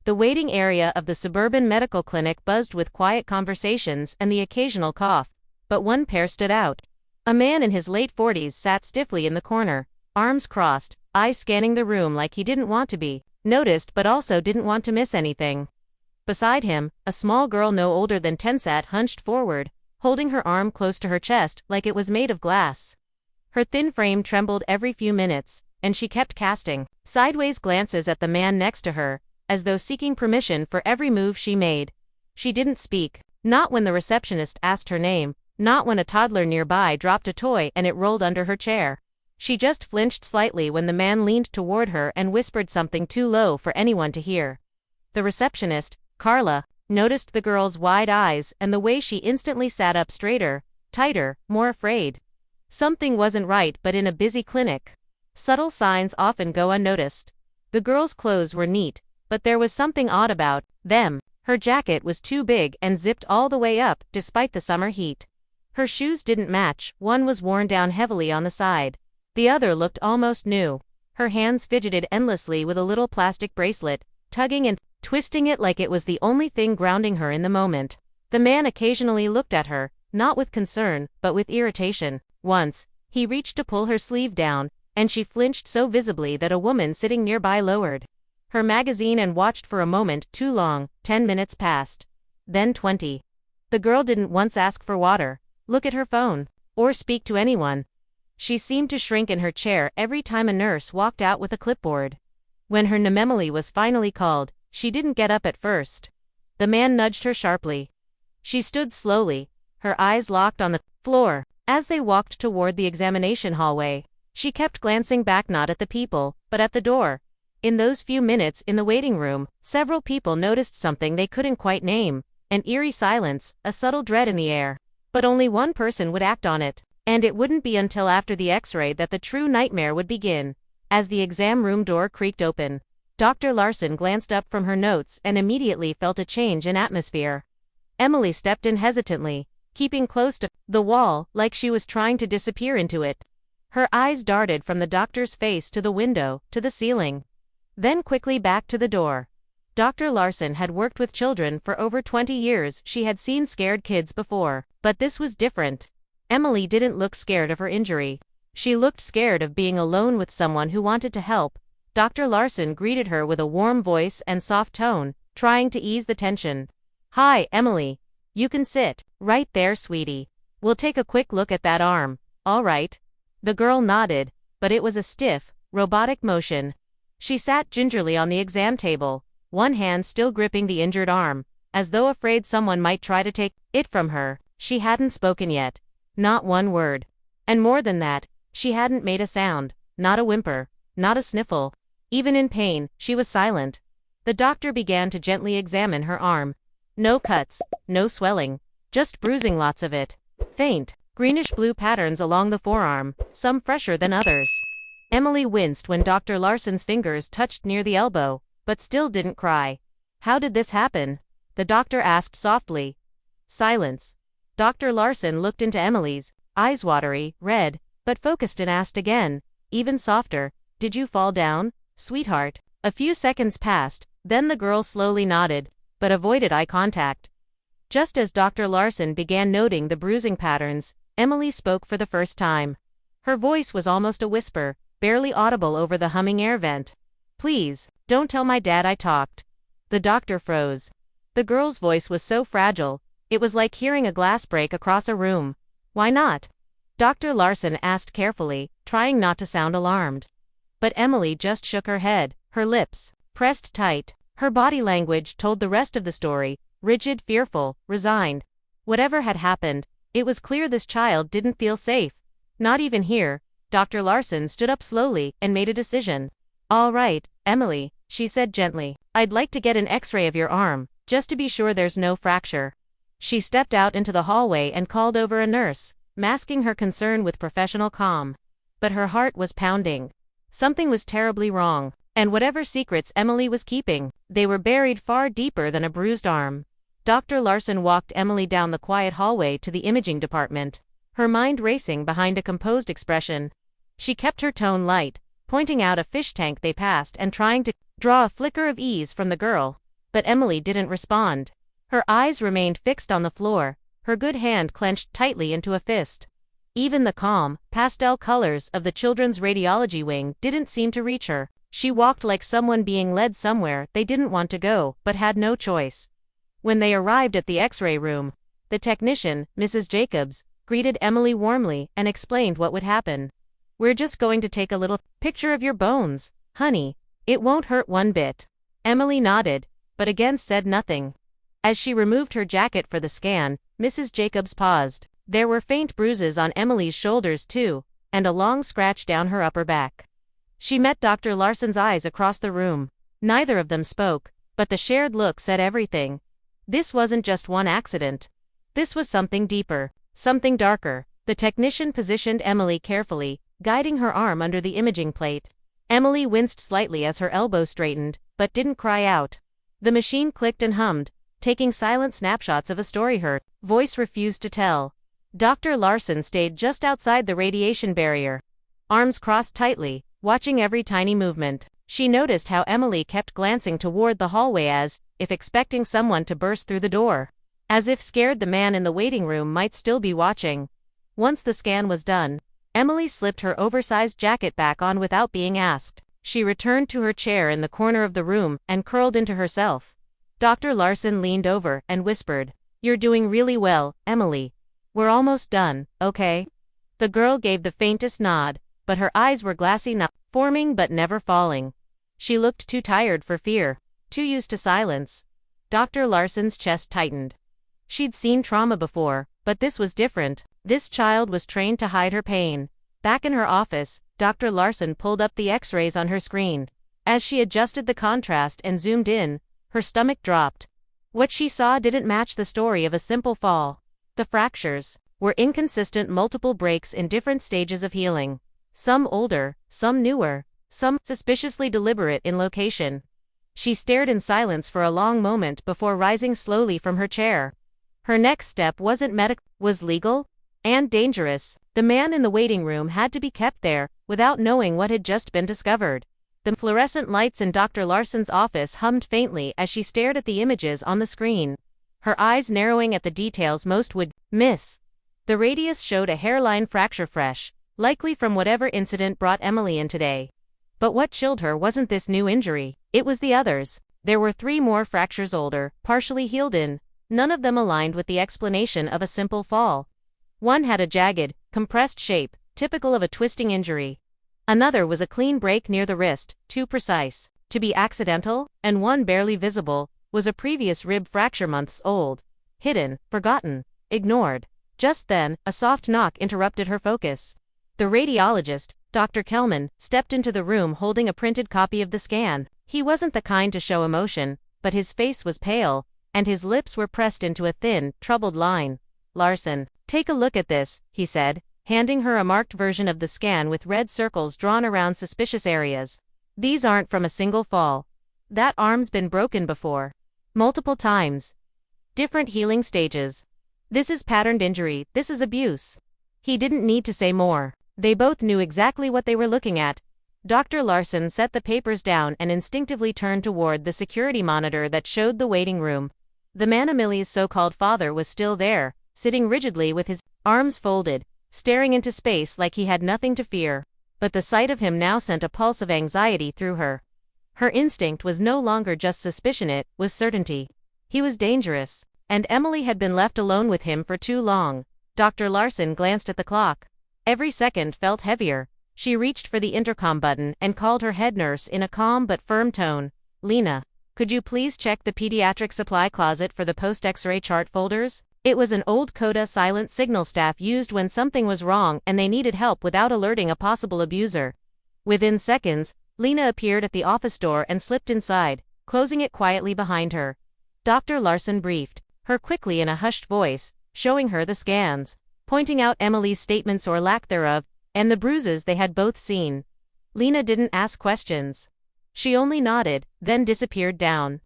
The waiting area of the suburban medical clinic buzzed with quiet conversations and the occasional cough, but one pair stood out. A man in his late 40s sat stiffly in the corner, arms crossed, eyes scanning the room like he didn't want to be noticed but also didn't want to miss anything. Beside him, a small girl no older than 10 sat hunched forward, holding her arm close to her chest like it was made of glass. Her thin frame trembled every few minutes, and she kept casting sideways glances at the man next to her, as though seeking permission for every move she made. She didn't speak, not when the receptionist asked her name, not when a toddler nearby dropped a toy and it rolled under her chair. She just flinched slightly when the man leaned toward her and whispered something too low for anyone to hear. The receptionist, Carla, noticed the girl's wide eyes and the way she instantly sat up straighter, tighter, more afraid. Something wasn't right, but in a busy clinic, subtle signs often go unnoticed. The girl's clothes were neat, but there was something odd about them. Her jacket was too big and zipped all the way up, despite the summer heat. Her shoes didn't match, one was worn down heavily on the side. The other looked almost new. Her hands fidgeted endlessly with a little plastic bracelet, tugging and twisting it like it was the only thing grounding her in the moment. The man occasionally looked at her, not with concern, but with irritation. Once, he reached to pull her sleeve down, and she flinched so visibly that a woman sitting nearby lowered her magazine and watched for a moment too long. 10 minutes passed. Then 20. The girl didn't once ask for water, look at her phone, or speak to anyone. She seemed to shrink in her chair every time a nurse walked out with a clipboard. When her Nememily was finally called, she didn't get up at first. The man nudged her sharply. She stood slowly, her eyes locked on the floor. As they walked toward the examination hallway, she kept glancing back not at the people, but at the door. In those few minutes in the waiting room, several people noticed something they couldn't quite name, an eerie silence, a subtle dread in the air. But only one person would act on it, and it wouldn't be until after the X-ray that the true nightmare would begin. As the exam room door creaked open, Dr. Larson glanced up from her notes and immediately felt a change in atmosphere. Emily stepped in hesitantly, keeping close to the wall like she was trying to disappear into it. Her eyes darted from the doctor's face to the window, to the ceiling, then quickly back to the door. Dr. Larson had worked with children for over 20 years. She had seen scared kids before, but this was different. Emily didn't look scared of her injury. She looked scared of being alone with someone who wanted to help. Dr. Larson greeted her with a warm voice and soft tone, trying to ease the tension. "Hi, Emily. You can sit right there, sweetie. We'll take a quick look at that arm, all right?" The girl nodded, but it was a stiff, robotic motion. She sat gingerly on the exam table, one hand still gripping the injured arm, as though afraid someone might try to take it from her. She hadn't spoken yet. Not one word. And more than that, she hadn't made a sound, not a whimper, not a sniffle. Even in pain, she was silent. The doctor began to gently examine her arm. No cuts, no swelling, just bruising, lots of it. Faint, greenish-blue patterns along the forearm, some fresher than others. Emily winced when Dr. Larson's fingers touched near the elbow, but still didn't cry. "How did this happen?" the doctor asked softly. Silence. Dr. Larson looked into Emily's eyes, watery, red, but focused, and asked again, even softer, "Did you fall down, sweetheart?" A few seconds passed, then the girl slowly nodded, but avoided eye contact. Just as Dr. Larson began noting the bruising patterns, Emily spoke for the first time. Her voice was almost a whisper, barely audible over the humming air vent. "Please, don't tell my dad I talked." The doctor froze. The girl's voice was so fragile, it was like hearing a glass break across a room. "Why not?" Dr. Larson asked carefully, trying not to sound alarmed. But Emily just shook her head, her lips pressed tight. Her body language told the rest of the story, rigid, fearful, resigned. Whatever had happened, it was clear this child didn't feel safe. Not even here. Dr. Larson stood up slowly and made a decision. "All right, Emily," she said gently. "I'd like to get an X-ray of your arm, just to be sure there's no fracture." She stepped out into the hallway and called over a nurse, masking her concern with professional calm. But her heart was pounding. Something was terribly wrong, and whatever secrets Emily was keeping, they were buried far deeper than a bruised arm. Dr. Larson walked Emily down the quiet hallway to the imaging department, her mind racing behind a composed expression. She kept her tone light, pointing out a fish tank they passed and trying to draw a flicker of ease from the girl. but Emily didn't respond. Her eyes remained fixed on the floor, her good hand clenched tightly into a fist. Even the calm, pastel colors of the children's radiology wing didn't seem to reach her. She walked like someone being led somewhere they didn't want to go, but had no choice. When they arrived at the X-ray room, the technician, Mrs. Jacobs, greeted Emily warmly and explained what would happen. "We're just going to take a little picture of your bones, honey. It won't hurt one bit." Emily nodded, but again said nothing. As she removed her jacket for the scan, Mrs. Jacobs paused. There were faint bruises on Emily's shoulders too, and a long scratch down her upper back. She met Dr. Larson's eyes across the room. Neither of them spoke, but the shared look said everything. This wasn't just one accident. This was something deeper, something darker. The technician positioned Emily carefully, guiding her arm under the imaging plate. Emily winced slightly as her elbow straightened, but didn't cry out. The machine clicked and hummed, taking silent snapshots of a story her voice refused to tell. Dr. Larson stayed just outside the radiation barrier, arms crossed tightly, watching every tiny movement. She noticed how Emily kept glancing toward the hallway as if expecting someone to burst through the door. As if scared the man in the waiting room might still be watching. Once the scan was done, Emily slipped her oversized jacket back on without being asked. She returned to her chair in the corner of the room and curled into herself. Dr. Larson leaned over and whispered, "You're doing really well, Emily. We're almost done, okay?" The girl gave the faintest nod, but her eyes were glassy now, forming but never falling. She looked too tired for fear, too used to silence. Dr. Larson's chest tightened. She'd seen trauma before, but this was different. This child was trained to hide her pain. Back in her office, Dr. Larson pulled up the X-rays on her screen. As she adjusted the contrast and zoomed in, her stomach dropped. What she saw didn't match the story of a simple fall. The fractures were inconsistent, multiple breaks in different stages of healing. Some older, some newer, some suspiciously deliberate in location. She stared in silence for a long moment before rising slowly from her chair. Her next step wasn't medical, was legal and dangerous. The man in the waiting room had to be kept there, without knowing what had just been discovered. The fluorescent lights in Dr. Larson's office hummed faintly as she stared at the images on the screen, her eyes narrowing at the details most would miss. The radius showed a hairline fracture fresh, likely from whatever incident brought Emily in today. But what chilled her wasn't this new injury, it was the others. There were 3 more fractures older, partially healed in. None of them aligned with the explanation of a simple fall. One had a jagged, compressed shape, typical of a twisting injury. Another was a clean break near the wrist, too precise to be accidental, and one barely visible, was a previous rib fracture months old. Hidden, forgotten, ignored. Just then, a soft knock interrupted her focus. The radiologist, Dr. Kelman, stepped into the room holding a printed copy of the scan. He wasn't the kind to show emotion, but his face was pale, and his lips were pressed into a thin, troubled line. "Larson, take a look at this," he said, handing her a marked version of the scan with red circles drawn around suspicious areas. "These aren't from a single fall. That arm's been broken before. Multiple times. Different healing stages. This is patterned injury, this is abuse." He didn't need to say more. They both knew exactly what they were looking at. Dr. Larson set the papers down and instinctively turned toward the security monitor that showed the waiting room. The man Emily's so-called father was still there, sitting rigidly with his arms folded, staring into space like he had nothing to fear. But the sight of him now sent a pulse of anxiety through her. Her instinct was no longer just suspicion, it was certainty. He was dangerous, and Emily had been left alone with him for too long. Dr. Larson glanced at the clock. Every second felt heavier. She reached for the intercom button and called her head nurse in a calm but firm tone. "Lena, could you please check the pediatric supply closet for the post-X-ray chart folders?" It was an old CODA silent signal staff used when something was wrong and they needed help without alerting a possible abuser. Within seconds, Lena appeared at the office door and slipped inside, closing it quietly behind her. Dr. Larson briefed her quickly in a hushed voice, showing her the scans, pointing out Emily's statements or lack thereof, and the bruises they had both seen. Lena didn't ask questions. She only nodded, then disappeared down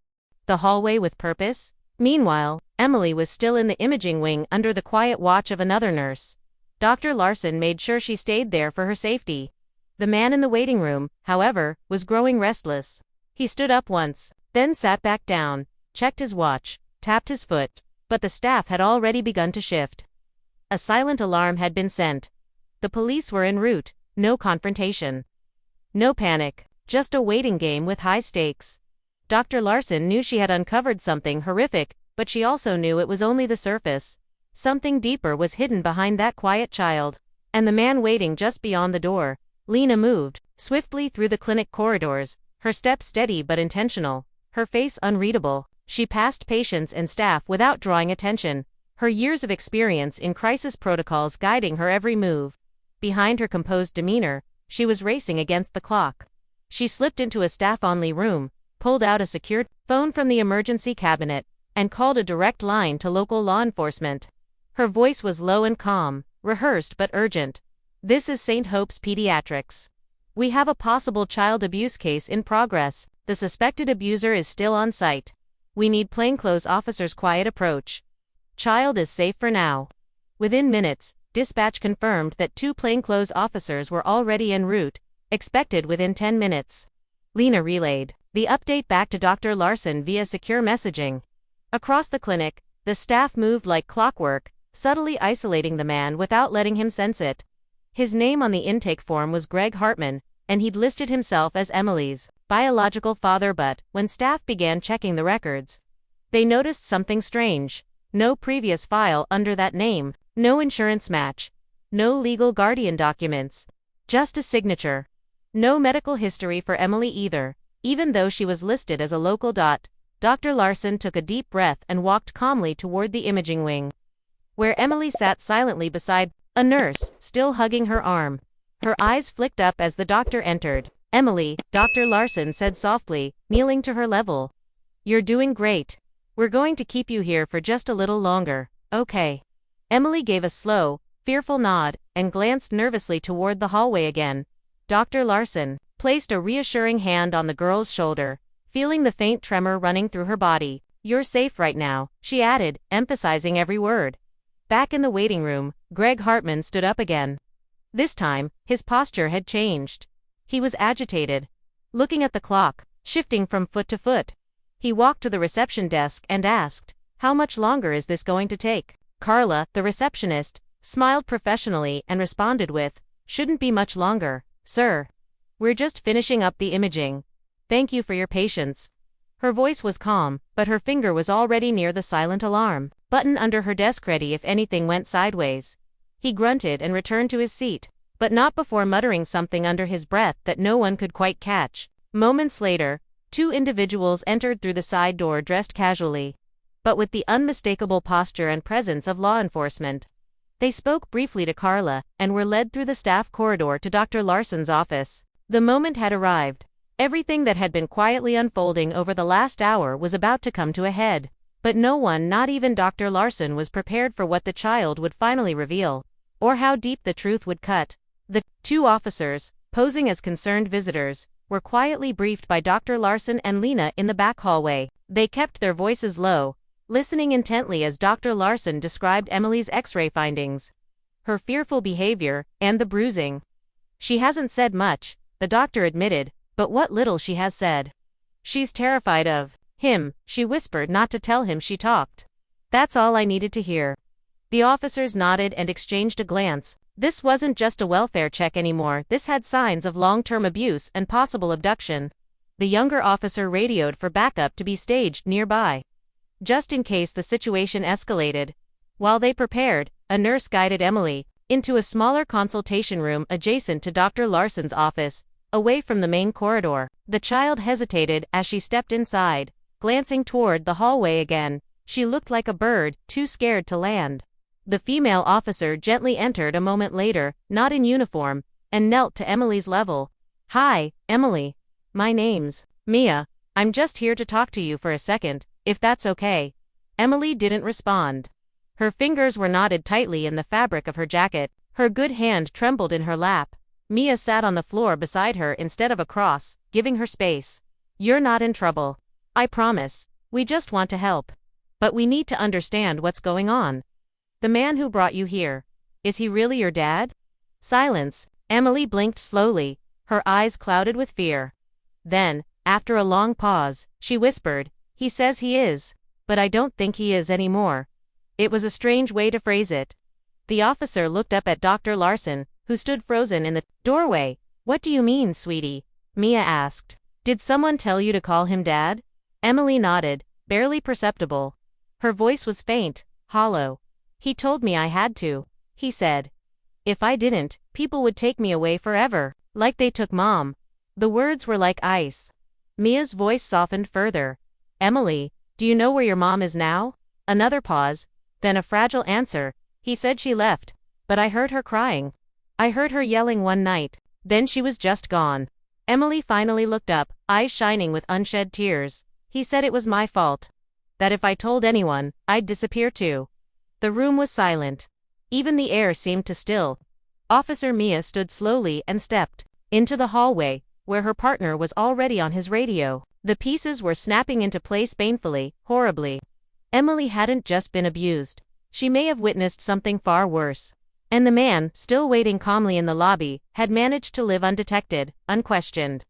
the hallway with purpose. Meanwhile, Emily was still in the imaging wing under the quiet watch of another nurse. Dr. Larson made sure she stayed there for her safety. The man in the waiting room, however, was growing restless. He stood up once, then sat back down, checked his watch, tapped his foot, but the staff had already begun to shift. A silent alarm had been sent. The police were en route, no confrontation. No panic, just a waiting game with high stakes. Dr. Larson knew she had uncovered something horrific, but she also knew it was only the surface. Something deeper was hidden behind that quiet child. And the man waiting just beyond the door. Lena moved swiftly through the clinic corridors, her steps steady but intentional, her face unreadable. She passed patients and staff without drawing attention, her years of experience in crisis protocols guiding her every move. Behind her composed demeanor, she was racing against the clock. She slipped into a staff-only room, pulled out a secured phone from the emergency cabinet, and called a direct line to local law enforcement. Her voice was low and calm, rehearsed but urgent. "This is St. Hope's Pediatrics. We have a possible child abuse case in progress. The suspected abuser is still on site. We need plainclothes officers' quiet approach. Child is safe for now." Within minutes, dispatch confirmed that 2 plainclothes officers were already en route, expected within 10 minutes. Lena relayed the update back to Dr. Larson via secure messaging. Across the clinic, the staff moved like clockwork, subtly isolating the man without letting him sense it. His name on the intake form was Greg Hartman, and he'd listed himself as Emily's biological father, but when staff began checking the records, they noticed something strange. No previous file under that name, no insurance match, no legal guardian documents, just a signature. No medical history for Emily either, even though she was listed as a local. Dr. Larson took a deep breath and walked calmly toward the imaging wing, where Emily sat silently beside a nurse, still hugging her arm. Her eyes flicked up as the doctor entered. "Emily," Dr. Larson said softly, kneeling to her level. "You're doing great. We're going to keep you here for just a little longer, okay?" Emily gave a slow, fearful nod, and glanced nervously toward the hallway again. Dr. Larson placed a reassuring hand on the girl's shoulder, feeling the faint tremor running through her body. "You're safe right now," she added, emphasizing every word. Back in the waiting room, Greg Hartman stood up again. This time, his posture had changed. He was agitated, looking at the clock, shifting from foot to foot. He walked to the reception desk and asked, "How much longer is this going to take?" Carla, the receptionist, smiled professionally and responded with, "Shouldn't be much longer, sir. We're just finishing up the imaging. Thank you for your patience." Her voice was calm, but her finger was already near the silent alarm button under her desk, ready if anything went sideways. He grunted and returned to his seat, but not before muttering something under his breath that no one could quite catch. Moments later, 2 individuals entered through the side door dressed casually, but with the unmistakable posture and presence of law enforcement. They spoke briefly to Carla and were led through the staff corridor to Dr. Larson's office. The moment had arrived. Everything that had been quietly unfolding over the last hour was about to come to a head. But no one, not even Dr. Larson, was prepared for what the child would finally reveal, or how deep the truth would cut. The 2 officers, posing as concerned visitors, were quietly briefed by Dr. Larson and Lena in the back hallway. They kept their voices low, listening intently as Dr. Larson described Emily's X-ray findings, her fearful behavior, and the bruising. "She hasn't said much," the doctor admitted, "but what little she has said, she's terrified of him," she whispered, not to tell him she talked. "That's all I needed to hear." The officers nodded and exchanged a glance. This wasn't just a welfare check anymore, this had signs of long-term abuse and possible abduction. The younger officer radioed for backup to be staged nearby, just in case the situation escalated. While they prepared, a nurse guided Emily into a smaller consultation room adjacent to Dr. Larson's office, away from the main corridor. The child hesitated as she stepped inside, glancing toward the hallway again. She looked like a bird, too scared to land. The female officer gently entered a moment later, not in uniform, and knelt to Emily's level. "Hi, Emily. My name's Mia. I'm just here to talk to you for a second, if that's okay." Emily didn't respond. Her fingers were knotted tightly in the fabric of her jacket. Her good hand trembled in her lap. Mia sat on the floor beside her instead of across, giving her space. "You're not in trouble. I promise. We just want to help. But we need to understand what's going on. The man who brought you here, is he really your dad?" Silence. Emily blinked slowly, her eyes clouded with fear. Then, after a long pause, she whispered, He says he is. But I don't think he is anymore. It was a strange way to phrase it. The officer looked up at Dr. Larson, who stood frozen in the doorway. What do you mean, sweetie? Mia asked. Did someone tell you to call him Dad? Emily nodded, barely perceptible. Her voice was faint, hollow. He told me I had to, he said. If I didn't, people would take me away forever, like they took Mom. The words were like ice. Mia's voice softened further. Emily, do you know where your mom is now? Another pause, then a fragile answer. He said she left, but I heard her crying. I heard her yelling one night, then she was just gone. Emily finally looked up, eyes shining with unshed tears. He said it was my fault. That if I told anyone, I'd disappear too. The room was silent. Even the air seemed to still. Officer Mia stood slowly and stepped into the hallway, where her partner was already on his radio. The pieces were snapping into place painfully, horribly. Emily hadn't just been abused. She may have witnessed something far worse. And the man, still waiting calmly in the lobby, had managed to live undetected, unquestioned.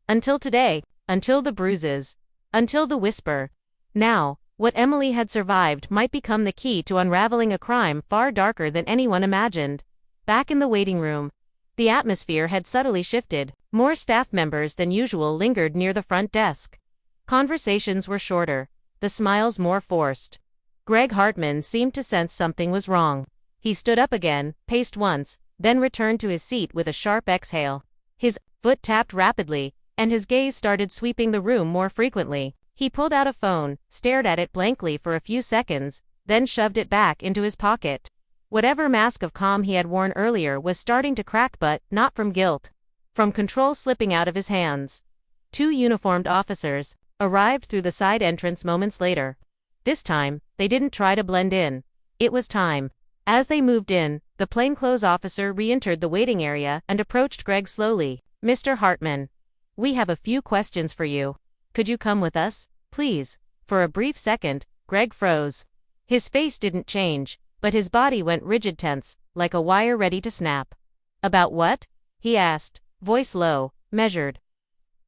Until today, until the bruises, until the whisper. Now, what Emily had survived might become the key to unraveling a crime far darker than anyone imagined. Back in the waiting room, the atmosphere had subtly shifted. More staff members than usual lingered near the front desk. Conversations were shorter, the smiles more forced. Greg Hartman seemed to sense something was wrong. He stood up again, paced once, then returned to his seat with a sharp exhale. His foot tapped rapidly, and his gaze started sweeping the room more frequently. He pulled out a phone, stared at it blankly for a few seconds, then shoved it back into his pocket. Whatever mask of calm he had worn earlier was starting to crack, but not from guilt. From control slipping out of his hands. 2 uniformed officers arrived through the side entrance moments later. This time, they didn't try to blend in. It was time. As they moved in, the plainclothes officer re-entered the waiting area and approached Greg slowly. Mr. Hartman, we have a few questions for you. Could you come with us, please? For a brief second, Greg froze. His face didn't change, but his body went rigid, tense, like a wire ready to snap. About what? He asked, voice low, measured.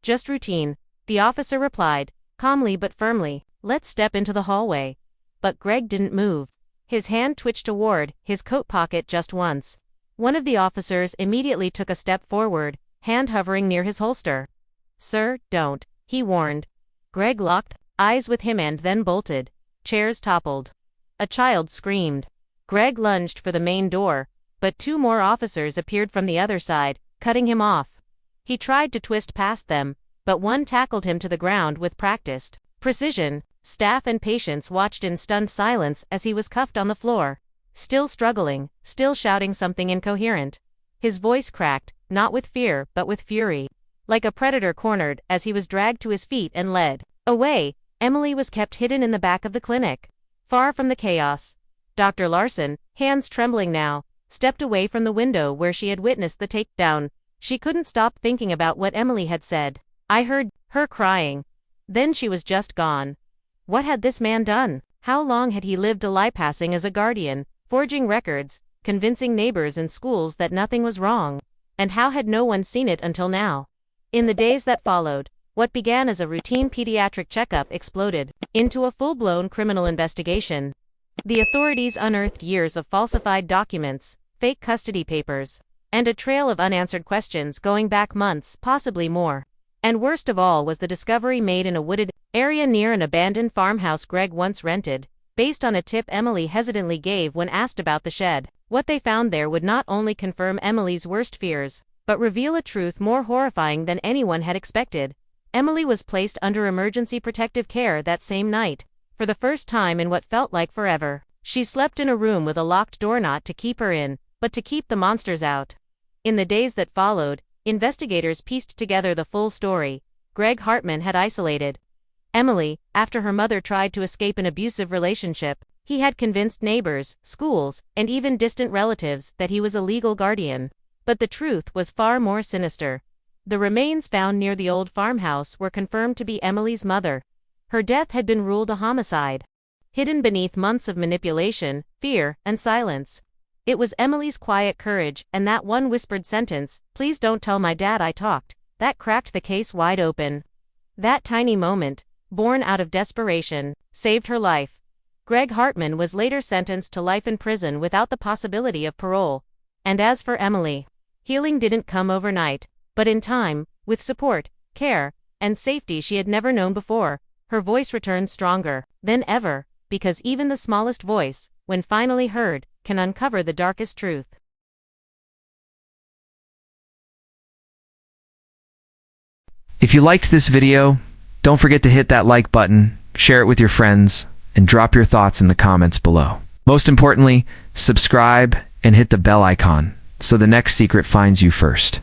Just routine, the officer replied, calmly but firmly. Let's step into the hallway. But Greg didn't move. His hand twitched toward his coat pocket just once. One of the officers immediately took a step forward, hand hovering near his holster. Sir, don't, he warned. Greg locked eyes with him and then bolted. Chairs toppled. A child screamed. Greg lunged for the main door, but 2 more officers appeared from the other side, cutting him off. He tried to twist past them, but one tackled him to the ground with practiced precision. Staff and patients watched in stunned silence as he was cuffed on the floor. Still struggling, still shouting something incoherent. His voice cracked, not with fear but with fury. Like a predator cornered as he was dragged to his feet and led away. Emily was kept hidden in the back of the clinic, far from the chaos. Dr. Larson, hands trembling now, stepped away from the window where she had witnessed the takedown. She couldn't stop thinking about what Emily had said. I heard her crying. Then she was just gone. What had this man done? How long had he lived a lie, passing as a guardian, forging records, convincing neighbors and schools that nothing was wrong? And how had no one seen it until now? In the days that followed, what began as a routine pediatric checkup exploded into a full-blown criminal investigation. The authorities unearthed years of falsified documents, fake custody papers, and a trail of unanswered questions going back months, possibly more. And worst of all was the discovery made in a wooded area near an abandoned farmhouse Greg once rented, based on a tip Emily hesitantly gave when asked about the shed. What they found there would not only confirm Emily's worst fears, but reveal a truth more horrifying than anyone had expected. Emily was placed under emergency protective care that same night, for the first time in what felt like forever. She slept in a room with a locked door, not to keep her in, but to keep the monsters out. In the days that followed, investigators pieced together the full story. Greg Hartman had isolated Emily after her mother tried to escape an abusive relationship. He had convinced neighbors, schools, and even distant relatives that he was a legal guardian. But the truth was far more sinister. The remains found near the old farmhouse were confirmed to be Emily's mother. Her death had been ruled a homicide, hidden beneath months of manipulation, fear, and silence. It was Emily's quiet courage and that one whispered sentence, "Please don't tell my dad I talked," that cracked the case wide open. That tiny moment, born out of desperation, saved her life. Greg Hartman was later sentenced to life in prison without the possibility of parole. And as for Emily, healing didn't come overnight, but in time, with support, care, and safety she had never known before, her voice returned stronger than ever, because even the smallest voice, when finally heard, can uncover the darkest truth. If you liked this video, don't forget to hit that like button, share it with your friends, and drop your thoughts in the comments below. Most importantly, subscribe and hit the bell icon so the next secret finds you first.